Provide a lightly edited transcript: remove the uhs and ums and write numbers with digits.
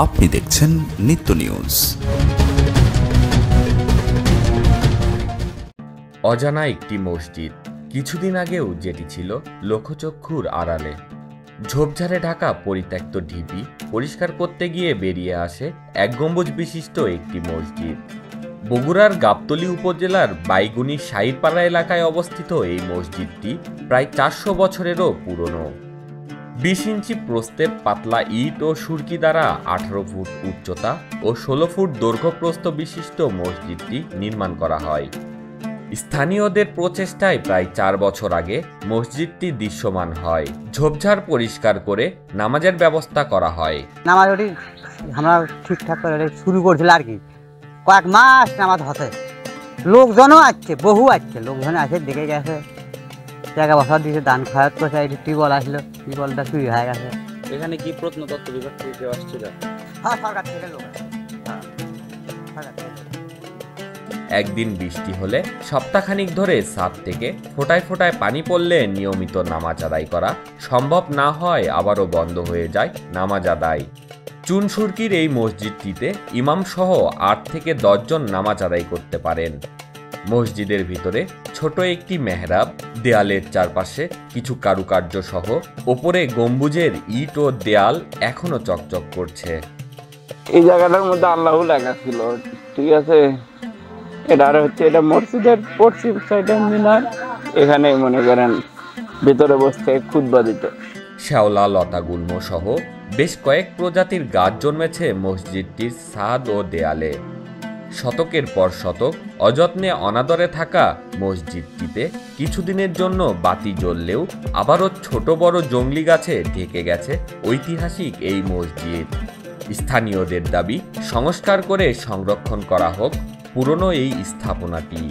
আপনি দেখছেন নিত্য নিউজ। অজানা একটি মসজিদ, কিছুদিন আগেও যেটি ছিল লোকচক্ষুর আড়ালে। ঝোপঝাড়ে ঢাকা পরিত্যক্ত ঢিপি পরিষ্কার করতে গিয়ে বেরিয়ে আসে এক গম্বুজ বিশিষ্ট একটি মসজিদ। বগুড়ার গাবতলী উপজেলার বাইগুনি শাইরপাড়া এলাকায় অবস্থিত এই মসজিদটি প্রায় 400 বছরেরও পুরনো। 20 ইঞ্চি প্রস্থের পাতলা ইট ও সুরকি দ্বারা 18 ফুট উচ্চতা ও 16 ফুট দৈর্ঘ্যপ্রস্থ বিশিষ্ট মসজিদটি নির্মাণ করা হয়। স্থানীয়দের প্রচেষ্টায় প্রায় 4 বছর আগে মসজিদটি দৃশ্যমান হয়। ঝোপঝাড় পরিষ্কার করে নামাজের ব্যবস্থা করা হয়। নামাজ আমরা ঠিকঠাক করে শুরু করছিল আর কি, কয়েক মাস নামাজ হতে লোকজনও আসছে, বহু আসছে, লোকজন আসে দেখে গেছে, জায়গা বসা দিয়েছে, দান খায়াত করছে। এই টিউবওয়েল আসলো, টিউবওয়েলটা চুরি হয়ে গেছে। এখানে কি প্রত্নতত্ত্ব বিভাগ থেকে কেউ আসছিল? হ্যাঁ, সরকার থেকে লোক। একদিন বৃষ্টি হলে সপ্তাহখানিক ধরে ছাদ থেকে ফোঁটায় ফোঁটায় পানি পড়লে নিয়মিত নামাজ আদায় করা সম্ভব না হয়, আবারও বন্ধ হয়ে যায় নামাজ আদায়। চুনসুরকির এই মসজিদটিতে ইমাম সহ 8 থেকে 10 জন নামাজ আদায় করতে পারেন। মসজিদের ভিতরে ছোট একটি মেহরাব, দেয়ালের চারপাশে কিছু কারুকার্য সহ ওপরে গম্বুজের ইট ও দেয়াল এখনো চকচক করছে। এই জায়গাটার মধ্যে আল্লাহ লেখা ছিল, ঠিক আছে। এটা মসজিদের পশ্চিম সাইডে মিনার, এখানে মনে করেন ভিতরে বসতে খুতবা দিত। শ্যাওলা, লতা, গুল্ম সহ বেশ কয়েক প্রজাতির গাছ জন্মেছে মসজিদটির ছাদ ও দেয়ালে। শতকের পর শতক অযত্নে অনাদরে থাকা মসজিদটিতে কিছুদিনের জন্য বাতি জ্বললেও আবারও ছোট বড় জংলি গাছে ঢেকে গেছে ঐতিহাসিক এই মসজিদ। স্থানীয়দের দাবি সংস্কার করে সংরক্ষণ করা হোক পুরনো এই স্থাপনাটি।